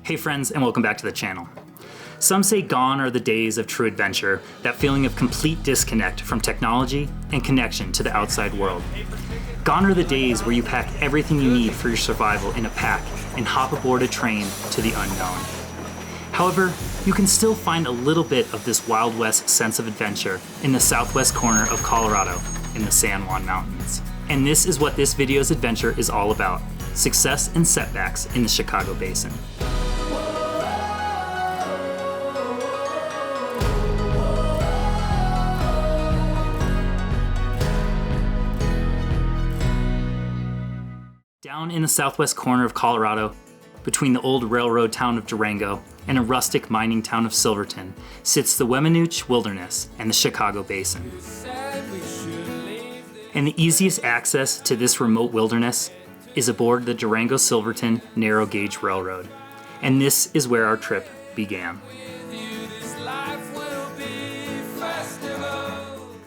Hey friends, and welcome back to the channel. Some say gone are the days of true adventure, that feeling of complete disconnect from technology and connection to the outside world. Gone are the days where you pack everything you need for your survival in a pack and hop aboard a train to the unknown. However, you can still find a little bit of this Wild West sense of adventure in the southwest corner of Colorado in the San Juan Mountains. And this is what this video's adventure is all about: success and setbacks in the Chicago Basin. Down in the southwest corner of Colorado, between the old railroad town of Durango and a rustic mining town of Silverton, sits the Weminuche Wilderness and the Chicago Basin. And the easiest access to this remote wilderness is aboard the Durango Silverton Narrow Gauge Railroad. And this is where our trip began.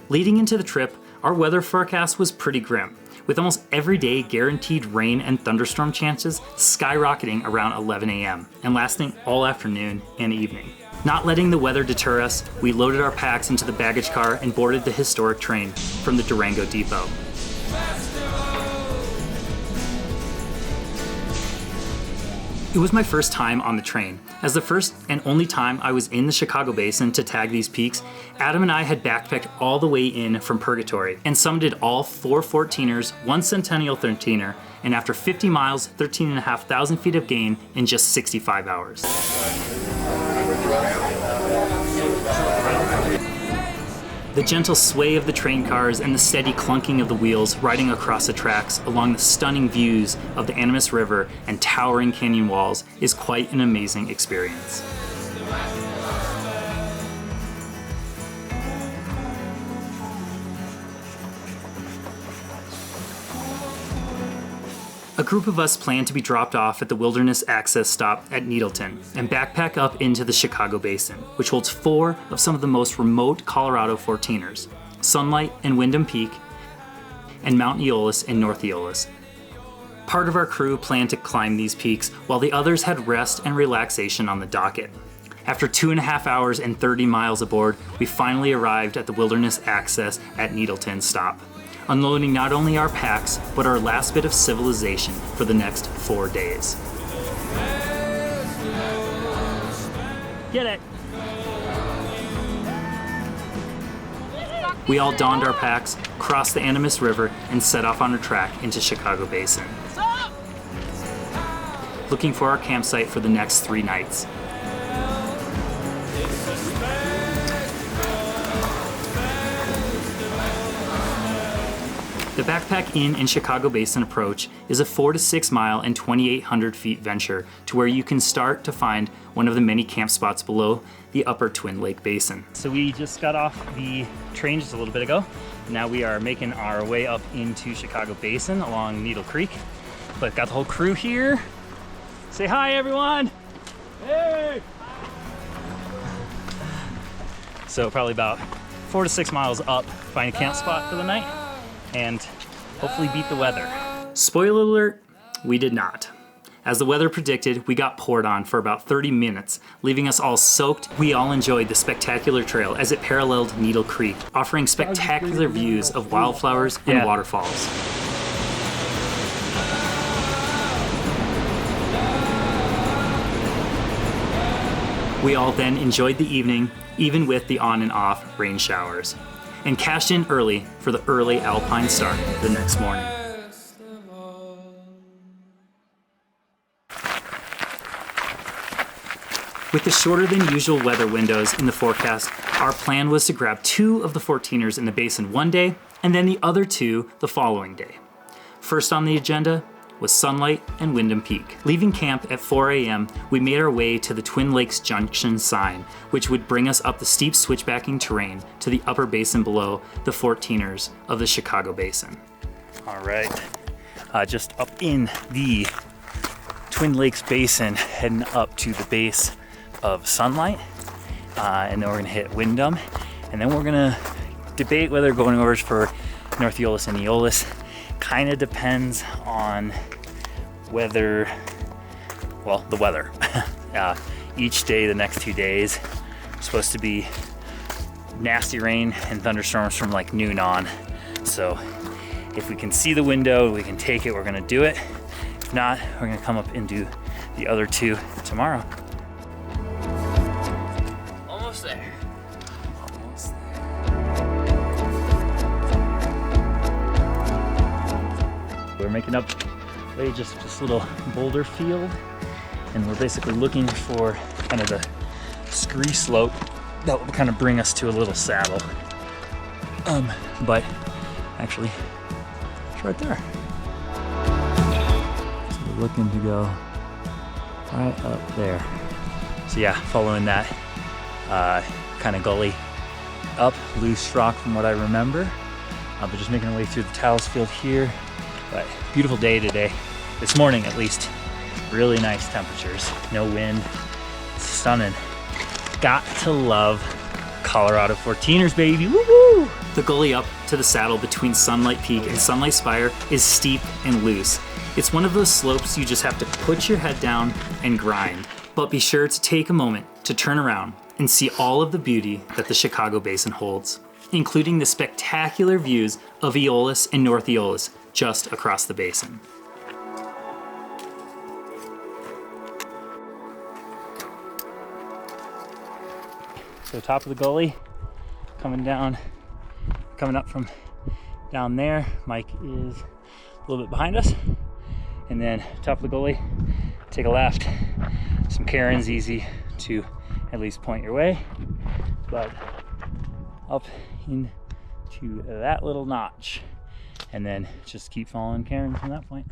Leading into the trip, our weather forecast was pretty grim, with almost every day guaranteed rain and thunderstorm chances skyrocketing around 11 a.m. and lasting all afternoon and evening. Not letting the weather deter us, we loaded our packs into the baggage car and boarded the historic train from the Durango depot. It was my first time on the train. As the first and only time I was in the Chicago Basin to tag these peaks, Adam and I had backpacked all the way in from Purgatory and summited all 4 14ers, 1 Centennial 13er, and after 50 miles, 13,500 feet of gain in just 65 hours. The gentle sway of the train cars and the steady clunking of the wheels riding across the tracks along the stunning views of the Animas River and towering canyon walls is quite an amazing experience. A group of us planned to be dropped off at the Wilderness Access Stop at Needleton and backpack up into the Chicago Basin, which holds 4 of some of the most remote Colorado 14ers, Sunlight and Windom Peak, and Mount Eolus and North Eolus. Part of our crew planned to climb these peaks, while the others had rest and relaxation on the docket. After 2.5 hours and 30 miles aboard, we finally arrived at the Wilderness Access at Needleton Stop, unloading not only our packs, but our last bit of civilization for the next 4 days. Get it! We all donned our packs, crossed the Animas River, and set off on a track into Chicago Basin, looking for our campsite for the next 3 nights. The Backpack Inn and Chicago Basin approach is a 4 to 6 mile and 2,800 feet venture to where you can start to find one of the many camp spots below the upper Twin Lake Basin. So we just got off the train just a little bit ago. Now we are making our way up into Chicago Basin along Needle Creek. But got the whole crew here. Say hi, everyone. Hey! So probably about 4 to 6 miles up, find a camp spot for the night, and hopefully beat the weather. Spoiler alert, we did not. As the weather predicted, we got poured on for about 30 minutes, leaving us all soaked. We all enjoyed the spectacular trail as it paralleled Needle Creek, offering spectacular views of wildflowers and waterfalls. We all then enjoyed the evening, even with the on and off rain showers, and cashed in early for the early alpine start the next morning. With the shorter than usual weather windows in the forecast, our plan was to grab 2 of the 14ers in the basin one day, and then the other 2 the following day. First on the agenda was Sunlight and Windom Peak. Leaving camp at 4 a.m., we made our way to the Twin Lakes Junction sign, which would bring us up the steep switchbacking terrain to the upper basin below the 14ers of the Chicago Basin. All right, just up in the Twin Lakes Basin, heading up to the base of Sunlight, and then we're gonna hit Windom, and then we're gonna debate whether going over for North Eolus and Eolus. Kind of depends on whether, well, the weather. Each day, the next 2 days, supposed to be nasty rain and thunderstorms from like noon on. So if we can see the window, we can take it, we're gonna do it. If not, we're gonna come up and do the other 2 tomorrow. Almost there. Almost there. We're making up way just this little Boulderfield, and we're basically looking for kind of the scree slope that will kind of bring us to a little saddle. But actually, it's right there. So we're looking to go right up there. So yeah, following that kind of gully up, loose rock from what I remember. But just making our way through the talus field here. But beautiful day today, this morning at least. Really nice temperatures, no wind, it's stunning. Got to love Colorado 14ers, baby, woo-hoo! The gully up to the saddle between Sunlight Peak and Sunlight Spire is steep and loose. It's one of those slopes you just have to put your head down and grind. But be sure to take a moment to turn around and see all of the beauty that the Chicago Basin holds, including the spectacular views of Eolus and North Eolus just across the basin. So top of the gully, coming up from down there. Mike is a little bit behind us. And then top of the gully, take a left. Some cairns, easy to at least point your way. But up into that little notch. And then just keep following cairns from that point.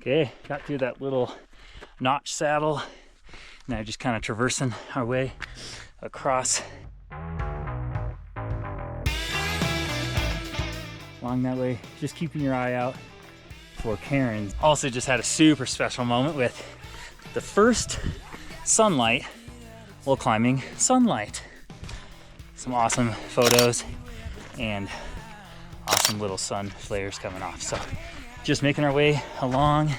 Okay, got through that little notch saddle. Now just kind of traversing our way across along that way, just keeping your eye out for cairns. Also just had a super special moment with the first sunlight while climbing Sunlight. Some awesome photos and awesome little sun flares coming off. So just making our way along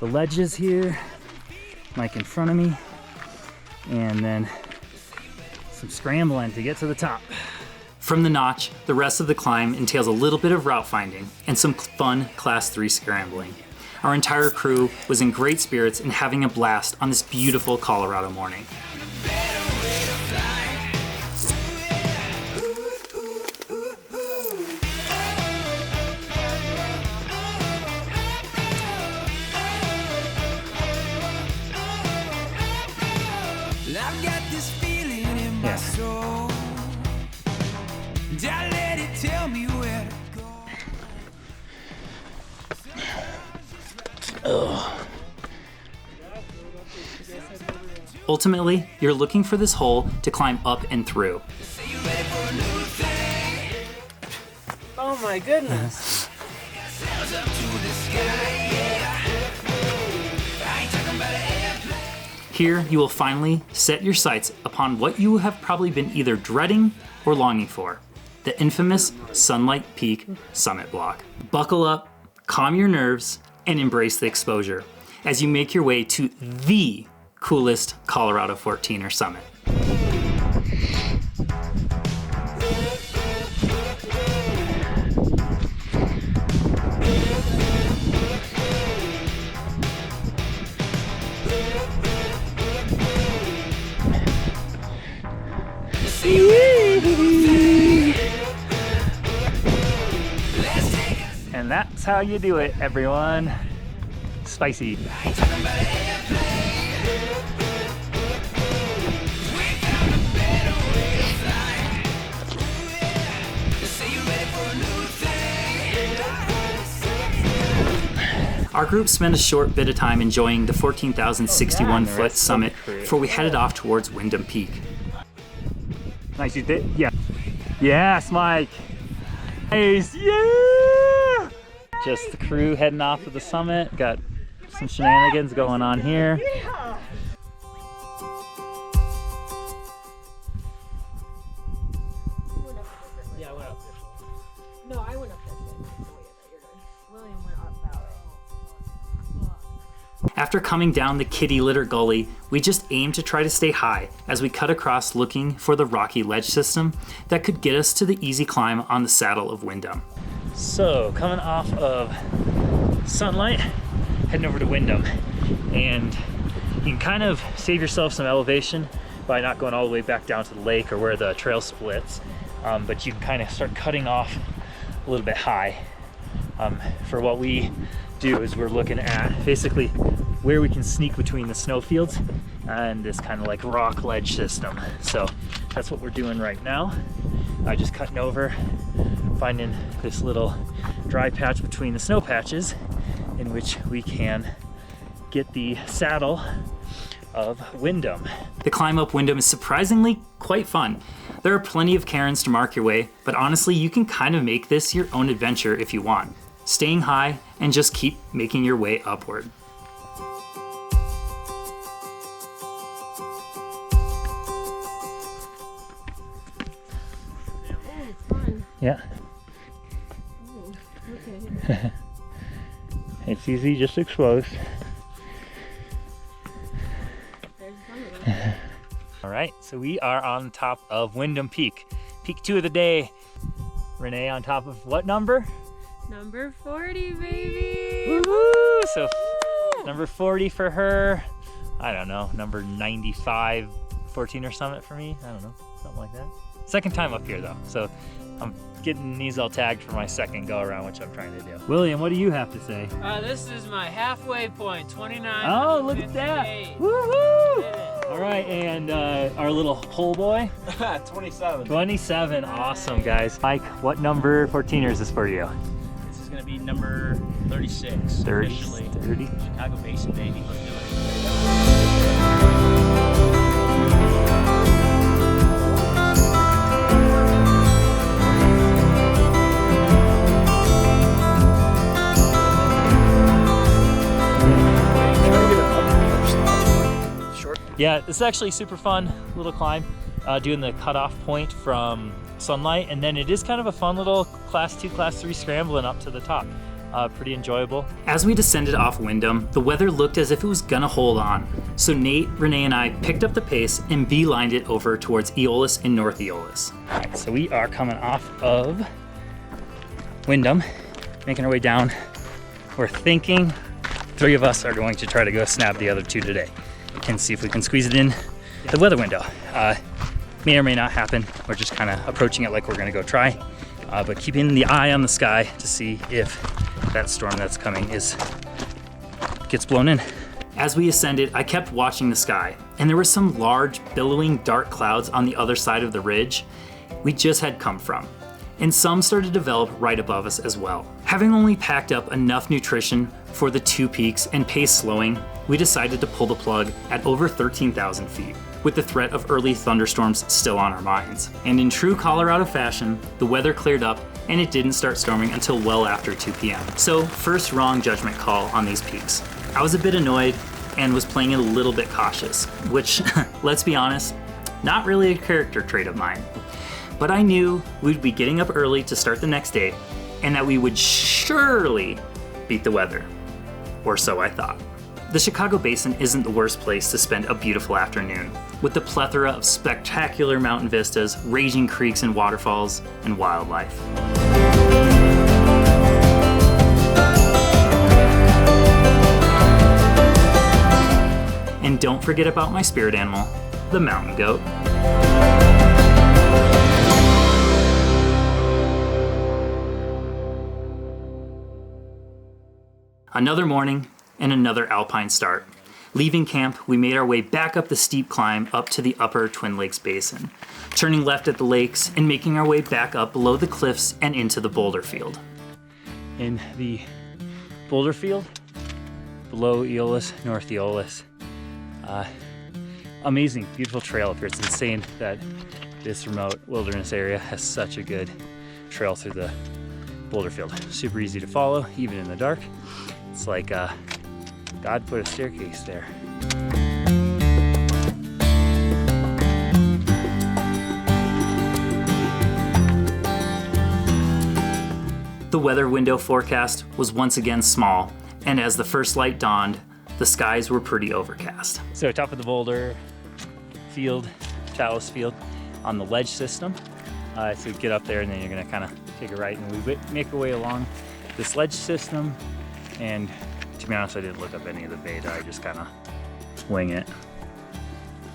the ledges here, Mike in front of me, and then some scrambling to get to the top. From the notch, the rest of the climb entails a little bit of route finding and some fun Class 3 scrambling. Our entire crew was in great spirits and having a blast on this beautiful Colorado morning. Ultimately, you're looking for this hole to climb up and through. Oh my goodness. Here, you will finally set your sights upon what you have probably been either dreading or longing for, the infamous Sunlight Peak summit block. Buckle up, calm your nerves, and embrace the exposure as you make your way to the coolest Colorado 14er summit. And that's how you do it, everyone. Spicy. Our group spent a short bit of time enjoying the 14,061-foot summit before we headed off towards Windom Peak. Nice, you did? Yeah. Yes, Mike. Nice, yeah! Just the crew heading off to the summit. Got some shenanigans going on here. Yeah, I went up this way. No, I went up this way. William went up that way. After coming down the kitty litter gully, we just aimed to try to stay high as we cut across looking for the rocky ledge system that could get us to the easy climb on the saddle of Windom. So, coming off of Sunlight, heading over to Windom, and you can kind of save yourself some elevation by not going all the way back down to the lake or where the trail splits, but you can kind of start cutting off a little bit high. For what we do is we're looking at basically where we can sneak between the snowfields and this kind of like rock ledge system. So that's what we're doing right now. Just cutting over, finding this little dry patch between the snow patches in which we can get the saddle of Windom. The climb up Windom is surprisingly quite fun. There are plenty of cairns to mark your way, but honestly, you can kind of make this your own adventure if you want. Staying high and just keep making your way upward. Oh, it's fun. Yeah. Oh, okay. It's easy, just exposed. There's some of them. All right, so we are on top of Windom Peak. Peak 2 of the day. Renee on top of what number? Number 40, baby! Woohoo! So number 40 for her. I don't know, number 95, 14er summit for me. I don't know, something like that. Second time up here though, so I'm getting these all tagged for my second go around, which I'm trying to do. William, what do you have to say? This is my halfway point, 29. Oh, look at that! Woohoo! All right, and our little hole boy? 27. 27, awesome guys. Mike, what number 14er is this for you? This is going to be number 36. 30. Officially. 30. Chicago Basin, baby. Let's do it. Yeah, this is actually super fun little climb, doing the cutoff point from Sunlight, and then it is kind of a fun little class 2, class 3 scrambling up to the top. Pretty enjoyable. As we descended off Windom, the weather looked as if it was gonna hold on. So Nate, Renee, and I picked up the pace and beelined it over towards Eolus and North Eolus. All right, so we are coming off of Windom, making our way down. We're thinking 3 of us are going to try to go snap the other 2 today and see if we can squeeze it in the weather window. May or may not happen. We're just kind of approaching it like we're gonna go try, but keeping the eye on the sky to see if that storm that's coming gets blown in. As we ascended, I kept watching the sky, and there were some large, billowing dark clouds on the other side of the ridge we just had come from, and some started to develop right above us as well. Having only packed up enough nutrition for the 2 peaks and pace slowing, we decided to pull the plug at over 13,000 feet, with the threat of early thunderstorms still on our minds. And in true Colorado fashion, the weather cleared up and it didn't start storming until well after 2 p.m. So, first wrong judgment call on these peaks. I was a bit annoyed and was playing it a little bit cautious, which, let's be honest, not really a character trait of mine. But I knew we'd be getting up early to start the next day and that we would surely beat the weather. Or so I thought. The Chicago Basin isn't the worst place to spend a beautiful afternoon, with the plethora of spectacular mountain vistas, raging creeks and waterfalls, and wildlife. And don't forget about my spirit animal, the mountain goat. Another morning, and another alpine start. Leaving camp, we made our way back up the steep climb up to the upper Twin Lakes Basin, turning left at the lakes and making our way back up below the cliffs and into the Boulderfield. In the Boulderfield, below Eolus, North Eolus. Amazing, beautiful trail up here. It's insane that this remote wilderness area has such a good trail through the Boulderfield. Super easy to follow, even in the dark. It's like God put a staircase there. The weather window forecast was once again small, and as the first light dawned, the skies were pretty overcast. So top of the boulder field, Eolus field, on the ledge system. So you get up there and then you're gonna kind of take a right, and we make our way along this ledge system. And to be honest, I didn't look up any of the beta, I just kind of wing it.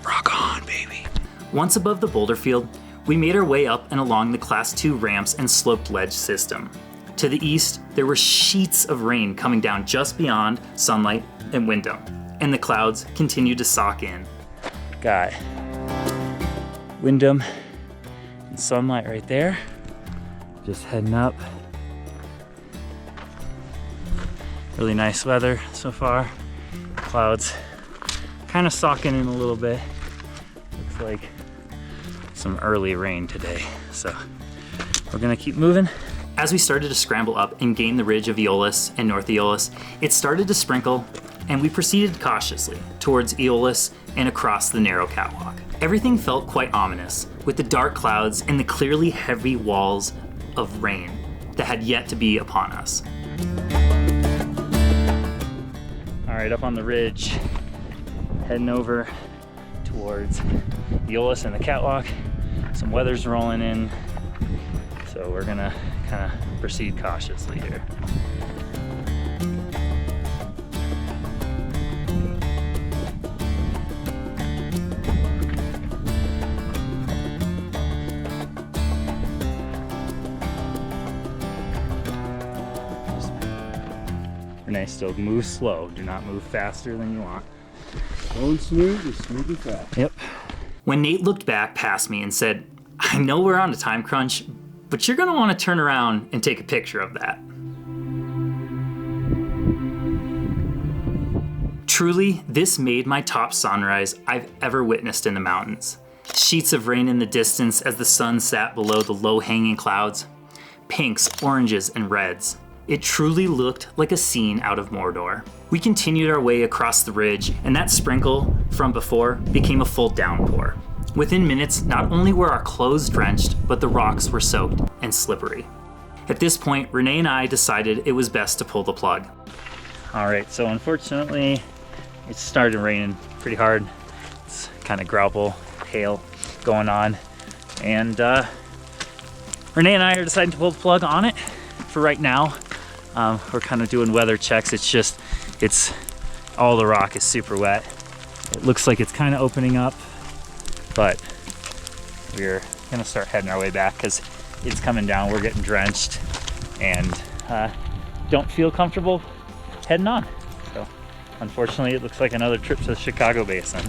Rock on, baby. Once above the Boulderfield, we made our way up and along the Class 2 ramps and sloped ledge system. To the east, there were sheets of rain coming down just beyond Sunlight and Windom, and the clouds continued to sock in. Got Windom and Sunlight right there. Just heading up. Really nice weather so far. Clouds kind of socking in a little bit. Looks like some early rain today, so we're gonna keep moving. As we started to scramble up and gain the ridge of Eolus and North Eolus, it started to sprinkle, and we proceeded cautiously towards Eolus and across the narrow catwalk. Everything felt quite ominous, with the dark clouds and the clearly heavy walls of rain that had yet to be upon us. All right, up on the ridge, heading over towards Eolus and the catwalk. Some weather's rolling in, so we're gonna kind of proceed cautiously here. Renee, still move slow. Do not move faster than you want. Going smooth is smooth as that. Yep. When Nate looked back past me and said, "I know we're on a time crunch, but you're gonna want to turn around and take a picture of that." Truly, this made my top sunrise I've ever witnessed in the mountains. Sheets of rain in the distance as the sun sat below the low-hanging clouds. Pinks, oranges, and reds. It truly looked like a scene out of Mordor. We continued our way across the ridge, and that sprinkle from before became a full downpour. Within minutes, not only were our clothes drenched, but the rocks were soaked and slippery. At this point, Renee and I decided it was best to pull the plug. All right, so unfortunately, it started raining pretty hard. It's kind of grapple, hail going on. And Renee and I are deciding to pull the plug on it for right now. We're kind of doing weather checks. It's all the rock is super wet. It looks like it's kind of opening up, but we're gonna start heading our way back because it's coming down. We're getting drenched and don't feel comfortable heading on. So unfortunately, it looks like another trip to the Chicago Basin.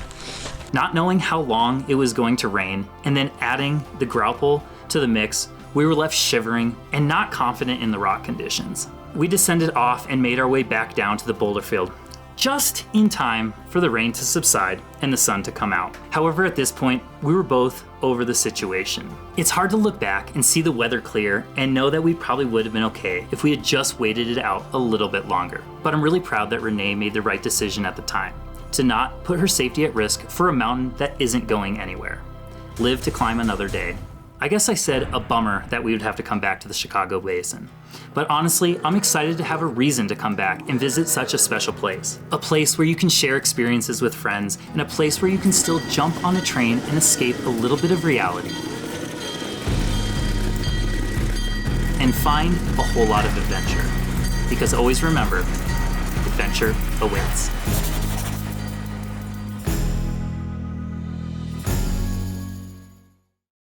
Not knowing how long it was going to rain, and then adding the grapple to the mix, we were left shivering and not confident in the rock conditions. We descended off and made our way back down to the Boulderfield, just in time for the rain to subside and the sun to come out. However, at this point, we were both over the situation. It's hard to look back and see the weather clear and know that we probably would have been okay if we had just waited it out a little bit longer. But I'm really proud that Renee made the right decision at the time, to not put her safety at risk for a mountain that isn't going anywhere. Live to climb another day. I guess I said a bummer that we would have to come back to the Chicago Basin. But honestly, I'm excited to have a reason to come back and visit such a special place. A place where you can share experiences with friends, and a place where you can still jump on a train and escape a little bit of reality. And find a whole lot of adventure. Because always remember, adventure awaits.